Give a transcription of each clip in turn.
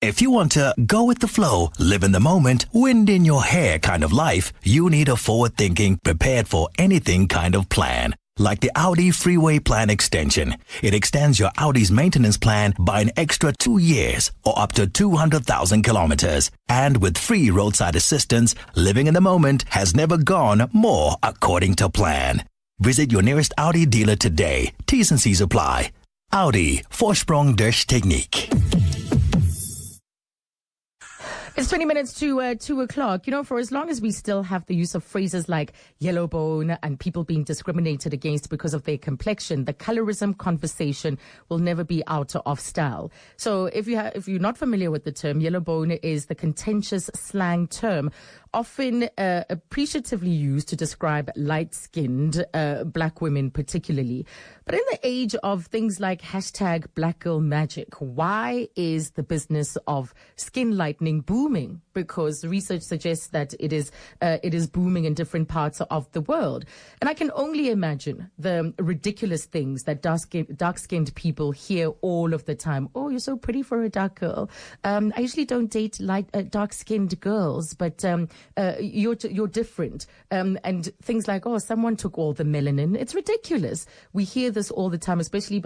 If you want to go with the flow, live in the moment, wind in your hair kind of life, you need a forward-thinking, prepared for anything kind of plan. Like the Audi Freeway Plan Extension. It extends your Audi's maintenance plan by an extra 2 years or up to 200,000 kilometers. And with free roadside assistance, living in the moment has never gone more according to plan. Visit your nearest Audi dealer today. T's and C's apply. Audi, Vorsprung durch Technik. It's 20 minutes to 2 o'clock. You know, for as long as we still have the use of phrases like yellow bone and people being discriminated against because of their complexion, the colorism conversation will never be out of style. So if you're not familiar with the term, yellow bone is the contentious slang term often appreciatively used to describe light-skinned black women particularly. But in the age of things like hashtag Black Girl Magic, why is the business of skin lightening booming? Because research suggests that it is booming in different parts of the world. And I can only imagine the ridiculous things that dark-skinned people hear all of the time. Oh, you're so pretty for a dark girl. I usually don't date dark-skinned girls, but you're different. And things like, oh, someone took all the melanin. It's ridiculous. We hear this all the time, especially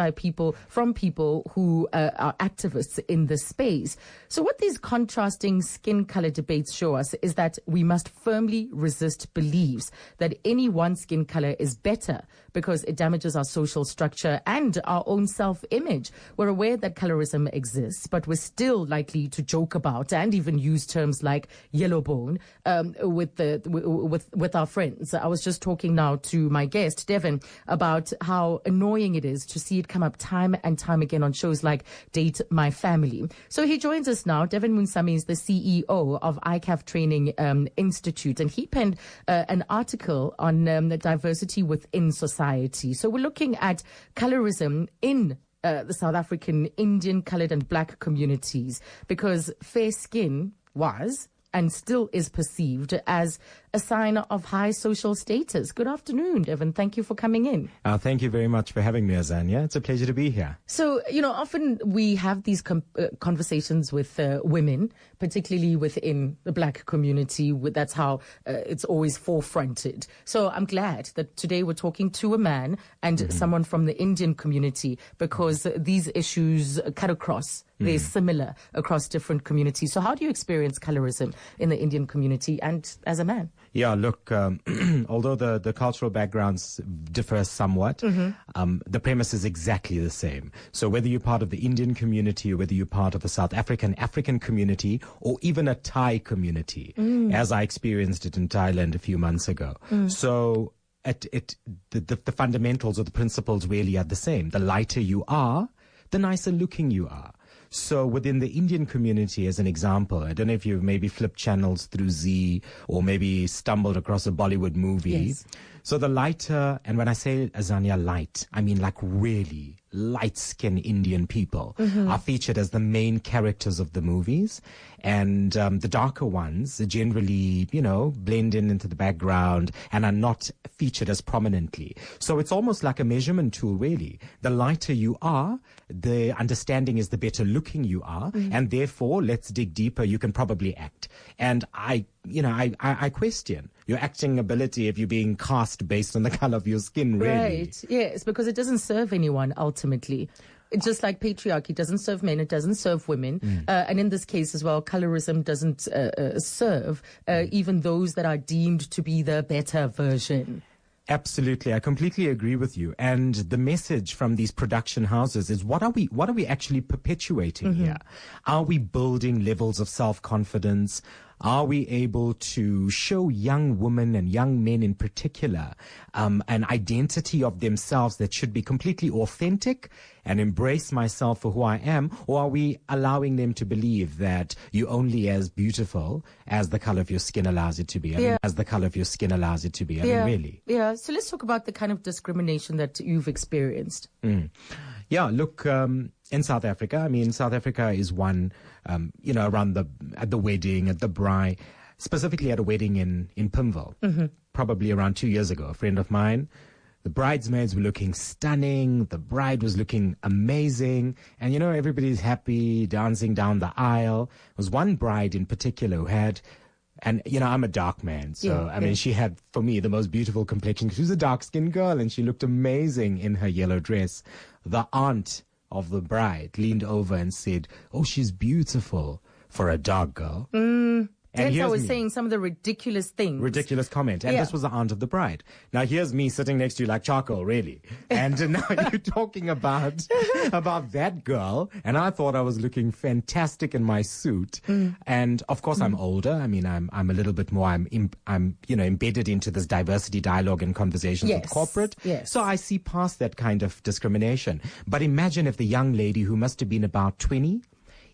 from people who are activists in this space. So what these contrasting skin color debates show us is that we must firmly resist beliefs that any one skin color is better because it damages our social structure and our own self-image. We're aware that colorism exists, but we're still likely to joke about and even use terms like yellow bone with our friends. I was just talking now to my guest, Devan, about how annoying it is to see it come up time and time again on shows like Date My Family. So he joins us now. Devan Munsami is the CEO of ICAF Training Institute, and he penned an article on diversity within society. So we're looking at colorism in the South African, Indian, coloured and black communities, because fair skin was and still is perceived as a sign of high social status. Good afternoon, Devan. Thank you for coming in. Thank you very much for having me, Azania. It's a pleasure to be here. So, often we have these conversations with women, particularly within the black community. That's how it's always forefronted. So I'm glad that today we're talking to a man and someone from the Indian community, because these issues cut across. They're similar across different communities. So how do you experience colorism in the Indian community and as a man? Yeah, look, although the cultural backgrounds differ somewhat, the premise is exactly the same. So whether you're part of the Indian community or whether you're part of a South African community or even a Thai community, as I experienced it in Thailand a few months ago. So the fundamentals or the principles really are the same. The lighter you are, the nicer looking you are. So within the Indian community, as an example, I don't know if you've maybe flipped channels through Z or maybe stumbled across a Bollywood movie. Yes. So the lighter, and when I say, Azania, light, I mean like really light-skinned Indian people are featured as the main characters of the movies. And the darker ones generally, blend into the background and are not featured as prominently. So it's almost like a measurement tool, really. The lighter you are, the understanding is the better looking you are. And therefore, let's dig deeper, you can probably act. And I question your acting ability if you're being cast based on the color of your skin, really. Right, yes, because it doesn't serve anyone ultimately. It's just like patriarchy doesn't serve men, it doesn't serve women. And in this case as well, colorism doesn't serve even those that are deemed to be the better version. Absolutely. I completely agree with you. And the message from these production houses is what are we actually perpetuating here? Are we building levels of self-confidence? Are we able to show young women and young men in particular an identity of themselves that should be completely authentic and embrace myself for who I am? Or are we allowing them to believe that you're only as beautiful as the color of your skin allows it to be? As the color of your skin allows it to be. I mean, really. Yeah. So let's talk about the kind of discrimination that you've experienced. Yeah, look, in South Africa, I mean, South Africa is one, around at the wedding, at the braai, specifically at a wedding in Pimville, probably around 2 years ago. A friend of mine The bridesmaids were looking stunning. The bride was looking amazing. And, everybody's happy, dancing down the aisle. There was one bride in particular who had, and, I'm a dark man. So, she had, for me, the most beautiful complexion. She was a dark-skinned girl, and she looked amazing in her yellow dress. The aunt of the bride leaned over and said, "Oh, she's beautiful for a dark girl." And I was saying some of the ridiculous things. Ridiculous comment. And this was the aunt of the bride. Now, here's me sitting next to you like charcoal, really. And now you're talking about that girl. And I thought I was looking fantastic in my suit. And, of course, I'm older. I mean, I'm a little bit more, I'm embedded into this diversity dialogue and conversations with corporate. Yes. So I see past that kind of discrimination. But imagine if the young lady who must have been about 20,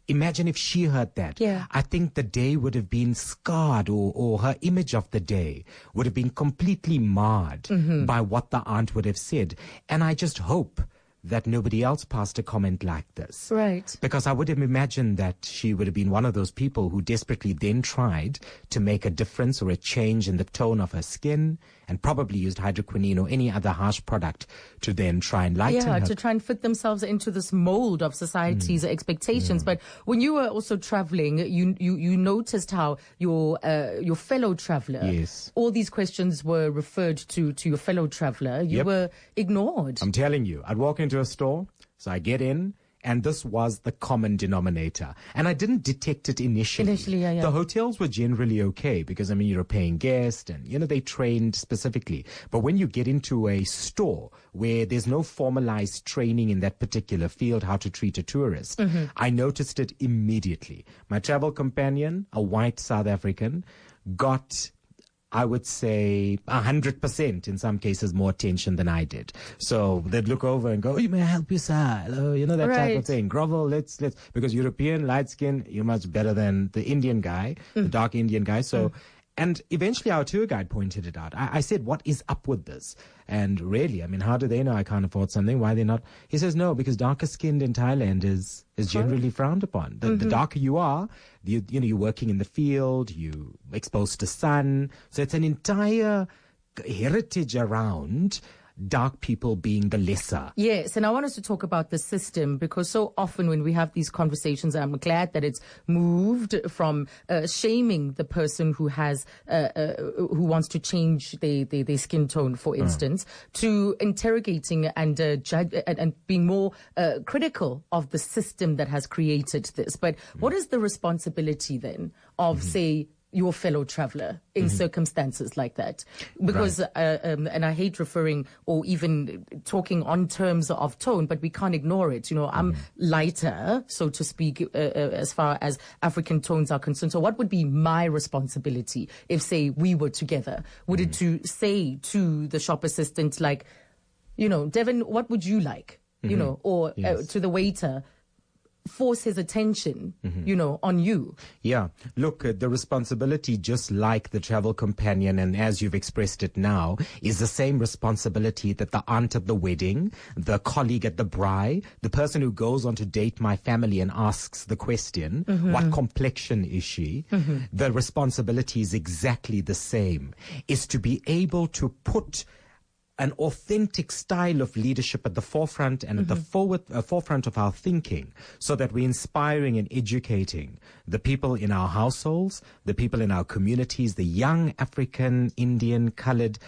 imagine if she heard that. Yeah. I think the day would have been scarred, or her image of the day would have been completely marred by what the aunt would have said. And I just hope that nobody else passed a comment like this. Right. Because I would have imagined that she would have been one of those people who desperately then tried to make a difference or a change in the tone of her skin, and probably used hydroquinone or any other harsh product to then try and lighten her. To try and fit themselves into this mold of society's expectations. But when you were also traveling, you noticed how your fellow traveler, all these questions were referred to your fellow traveler. You were ignored. I'm telling you, I'd walk into a store, so I get in, and this was the common denominator. And I didn't detect it initially. The hotels were generally okay because, you're a paying guest and, they trained specifically. But when you get into a store where there's no formalized training in that particular field, how to treat a tourist, I noticed it immediately. My travel companion, a white South African, got, I would say, 100% in some cases more attention than I did. So they'd look over and go, "Oh, may I help you, sir?" Hello, that type of thing. Grovel, let's, because European, light skin, you're much better than the Indian guy, the dark Indian guy. So, and eventually our tour guide pointed it out. I said, "What is up with this?" And really, how do they know I can't afford something? Why are they not? He says, "No, because darker skinned in Thailand is generally frowned upon. The darker you are, you're working in the field, you exposed to sun. So it's an entire heritage around dark people being the lesser." Yes, and I want us to talk about the system, because so often when we have these conversations, I'm glad that it's moved from shaming the person who has who wants to change their skin tone, for instance, to interrogating and judge and being more critical of the system that has created this. But what is the responsibility then of, say, your fellow traveler in circumstances like that? Because, and I hate referring or even talking on terms of tone, but we can't ignore it. I'm lighter, so to speak, as far as African tones are concerned. So what would be my responsibility if, say, we were together? Would it to say to the shop assistant, like, "Devan, what would you like?" Or to the waiter, force his attention, on you. Yeah. Look, the responsibility, just like the travel companion, and as you've expressed it now, is the same responsibility that the aunt at the wedding, the colleague at the braai, the person who goes on to date my family and asks the question, "What complexion is she?" The responsibility is exactly the same, is to be able to put an authentic style of leadership at the forefront and at the forefront of our thinking, so that we're inspiring and educating the people in our households, the people in our communities, the young African, Indian, colored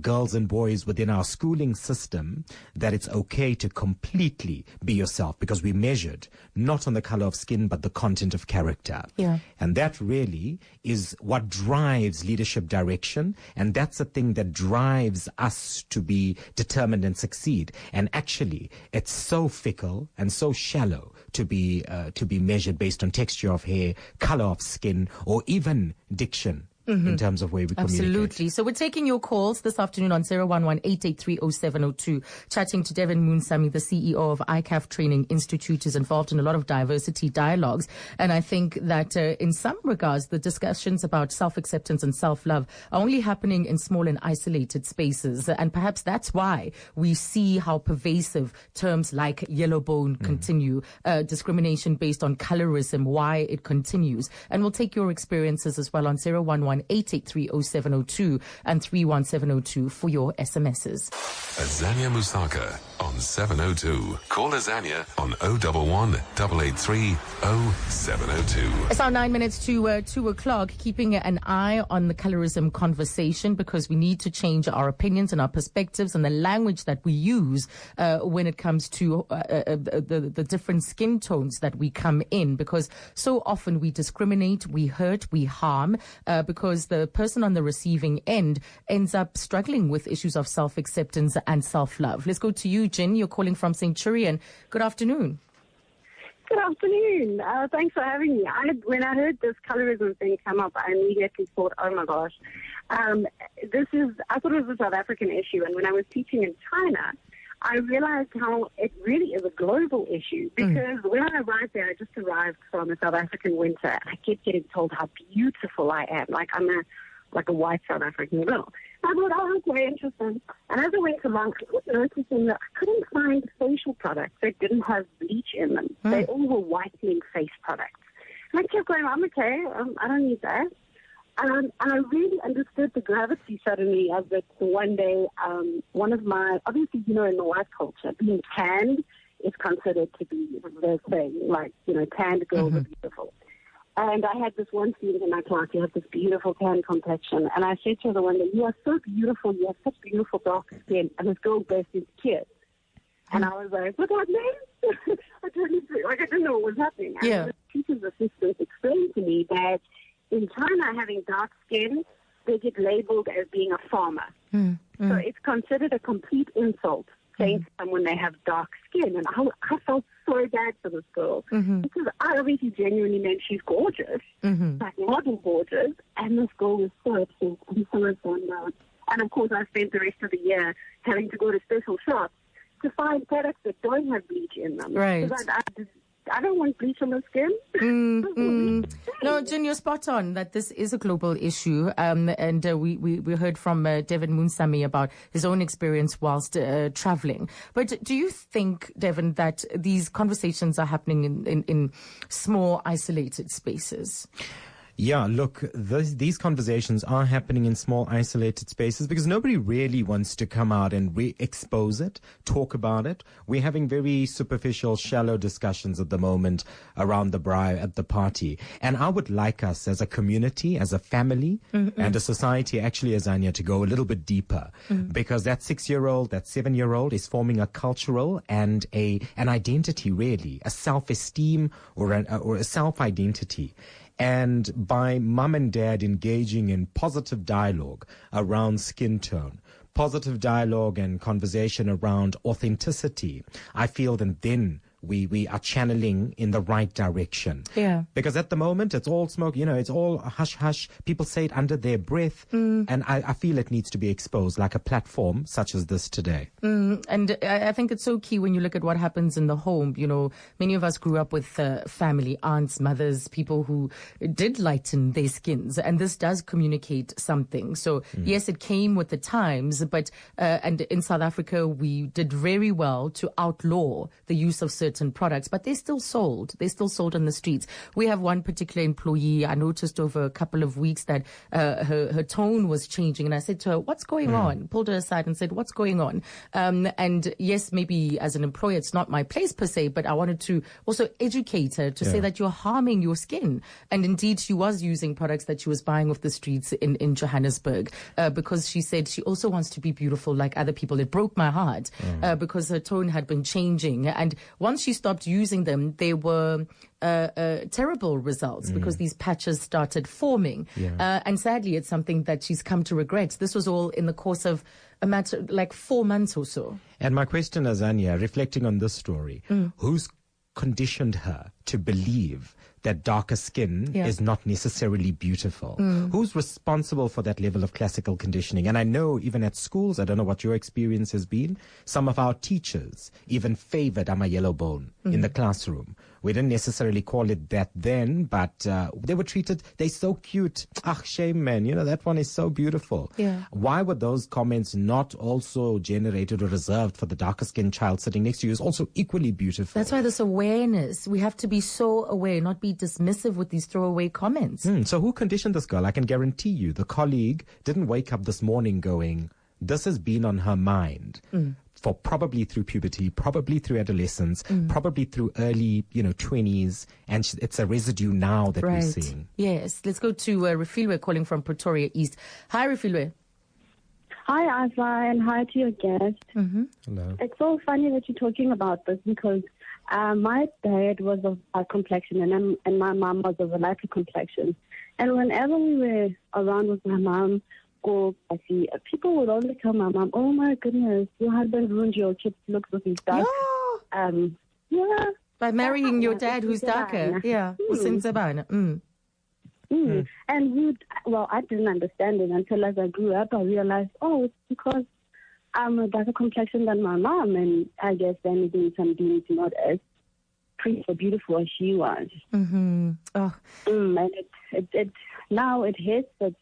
girls and boys within our schooling system, that it's okay to completely be yourself, because we measured not on the color of skin but the content of character. Yeah. And that really is what drives leadership direction, and that's the thing that drives us to be determined and succeed. And actually, it's so fickle and so shallow to be measured based on texture of hair, color of skin, or even diction. In terms of way we communicate. Absolutely. So we're taking your calls this afternoon on 011-883-0702, chatting to Devan Moonsamy, the CEO of ICAF Training Institute, is involved in a lot of diversity dialogues. And I think that in some regards, the discussions about self-acceptance and self-love are only happening in small and isolated spaces. And perhaps that's why we see how pervasive terms like yellow bone continue, discrimination based on colorism, why it continues. And we'll take your experiences as well on 011 0838830702 and 31702 for your SMSs. Azania Musaka on 702. Call Azania on 011 883 0702. It's now 9 minutes to 2 o'clock, keeping an eye on the colorism conversation because we need to change our opinions and our perspectives and the language that we use when it comes to the different skin tones that we come in, because so often we discriminate, we hurt, we harm, because the person on the receiving end ends up struggling with issues of self-acceptance and self-love. Let's go to you, Jen. You're calling from Centurion. Good afternoon. Good afternoon. Thanks for having me. When I heard this colorism thing come up, I immediately thought, oh my gosh, I thought it was a South African issue. And when I was teaching in China, I realized how it really is a global issue, because when I arrived there, I just arrived from a South African winter, and I kept getting told how beautiful I am. Like I'm a white South African girl. I thought, oh, okay, interesting. And as I went along, I was noticing that I couldn't find facial products that didn't have bleach in them. They all were whitening face products. And I kept going, I'm okay, I don't need that. And I really understood the gravity suddenly of it. One day, one of my, obviously, in the white culture, being tanned is considered to be the thing. Like, tanned girls are beautiful. And I had this one student in my class, he had this beautiful tan complexion. And I said to her one day, you are so beautiful, you have such beautiful dark skin. And this girl burst into tears. And I was like, what that means? I didn't know what was happening. Yeah. And the teacher's assistant explained to me that in China, having dark skin, they get labeled as being a farmer. So it's considered a complete insult saying to someone they have dark skin. And I felt so bad for this girl because I obviously genuinely meant she's gorgeous, like model gorgeous, and this girl was so upset and so offended. And of course, I spent the rest of the year having to go to special shops to find products that don't have bleach in them. Right. Because I don't want bleach on my skin. No, Jen, you're spot on that this is a global issue. And we heard from Devan Munsami about his own experience whilst traveling. But do you think, Devan, that these conversations are happening in small, isolated spaces? Yeah, look, these conversations are happening in small, isolated spaces because nobody really wants to come out and expose it, talk about it. We're having very superficial, shallow discussions at the moment around the braai at the party. And I would like us as a community, as a family, and a society, actually, Azania, to go a little bit deeper because that 6-year-old, that 7-year-old is forming a cultural and an identity, really, a self-esteem or a self-identity. And by mum and dad engaging in positive dialogue around skin tone, positive dialogue and conversation around authenticity, I feel that then we are channeling in the right direction. Yeah. Because at the moment, it's all smoke, it's all hush-hush. People say it under their breath. And I feel it needs to be exposed like a platform such as this today. And I think it's so key when you look at what happens in the home. Many of us grew up with family, aunts, mothers, people who did lighten their skins. And this does communicate something. So, yes, it came with the times, but and in South Africa, we did very well to outlaw the use of certain products, but they're still sold. They're still sold on the streets. We have one particular employee, I noticed over a couple of weeks that her tone was changing. And I said to her, what's going on? Pulled her aside and said, what's going on? And yes, maybe as an employer, it's not my place per se, but I wanted to also educate her to say that you're harming your skin. And indeed, she was using products that she was buying off the streets in Johannesburg because she said she also wants to be beautiful like other people. It broke my heart because her tone had been changing. And once she stopped using them, they were terrible results because these patches started forming. And sadly, it's something that she's come to regret. This was all in the course of a matter like 4 months or so. And my question, Azania, reflecting on this story, who's conditioned her to believe that darker skin is not necessarily beautiful? Who's responsible for that level of classical conditioning? And I know even at schools, I don't know what your experience has been, some of our teachers even favored I'm a yellow bone in the classroom, We didn't necessarily call it that then, but they were treated, they're so cute. Ah, shame, man. You know, that one is so beautiful. Yeah. Why were those comments not also generated or reserved for the darker skinned child sitting next to you, who's also equally beautiful? That's why this awareness, we have to be so aware, not be dismissive with these throwaway comments. So who conditioned this girl? I can guarantee you the colleague didn't wake up this morning going, this has been on her mind for probably through puberty, probably through adolescence, probably through early, 20s, and it's a residue now that we're seeing. Yes. Let's go to Refilwe calling from Pretoria East. Hi, Refilwe. Hi, Asa, and hi to your guest. Hello. It's so funny that you're talking about this because my dad was of a complexion and my mom was of a lighter complexion. And whenever we were around with my mom, people would only tell my mom, "Oh my goodness, your husband ruined your kid's looks with his dark." Yeah. By marrying your dad who's darker. Yeah. And I didn't understand it until as I grew up, I realized, it's because I'm a darker complexion than my mom, and I guess then it means I'm deemed not as pretty or beautiful as she was. Mm-hmm. Oh. And it now it hits that,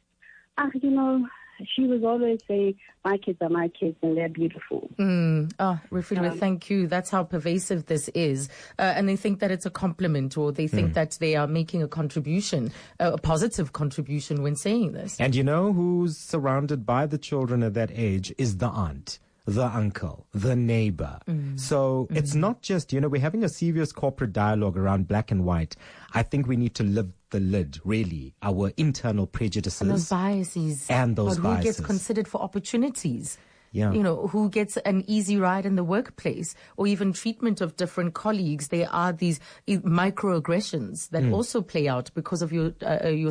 she was always saying, my kids are my kids and they're beautiful. Refilwe, thank you. That's how pervasive this is. And they think that it's a compliment, or they think that they are making a contribution, a positive contribution when saying this. And you know who's surrounded by the children at that age is the aunt, the uncle, the neighbor. So it's not just, we're having a serious corporate dialogue around black and white. I think we need to lift the lid, really, our internal prejudices. And those biases. Who gets considered for opportunities. Yeah. Who gets an easy ride in the workplace, or even treatment of different colleagues. There are these microaggressions that also play out because of your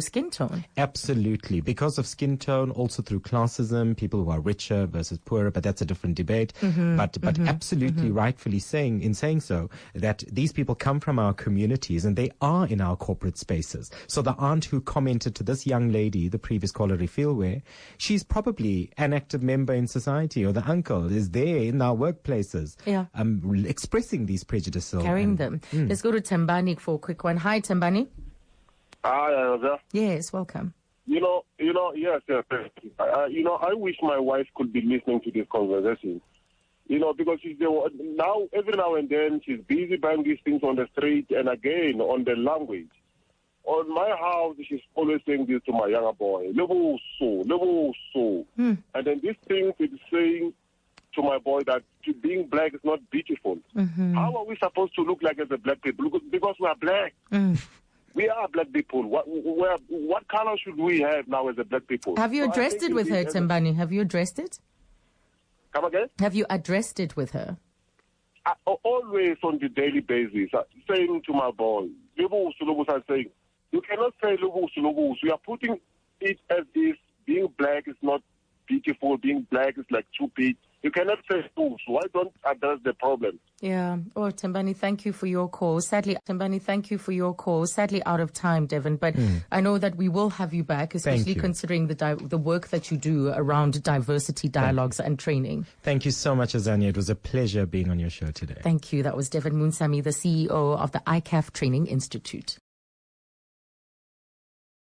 skin tone. Absolutely. Because of skin tone, also through classism, people who are richer versus poorer, but that's a different debate. But absolutely rightfully saying so, that these people come from our communities and they are in our corporate spaces. So the aunt who commented to this young lady, the previous caller, Refilwe, she's probably an active member in society, or the uncle is there in our workplaces, expressing these prejudices. Carrying them. Let's go to Tembani for a quick one. Hi, Tembani. Hi, Yes, welcome. yes. I wish my wife could be listening to this conversation. Because now, every now and then, she's busy buying these things on the street, and again, on the language. On my house, she's always saying this to my younger boy, Lebuso. And then this thing is saying to my boy that being black is not beautiful. How are we supposed to look like as a black people? Because we are black. We are black people. What color should we have now as a black people? Have you addressed it with her, Tembani? Have you addressed it? Come again? Have you addressed it with her? Always on the daily basis, saying to my boy, Lebuso, I'm saying, you cannot say Lubusu. You are putting it as if being black is not beautiful, being black is like stupid. You cannot say Lubusu. Why don't address the problem? Yeah. Oh, Tembani, thank you for your call. Sadly, out of time, Devan. But I know that we will have you back, especially considering the work that you do around diversity dialogues and training. Thank you so much, Azania. It was a pleasure being on your show today. Thank you. That was Devan Munsami, the CEO of the ICAF Training Institute.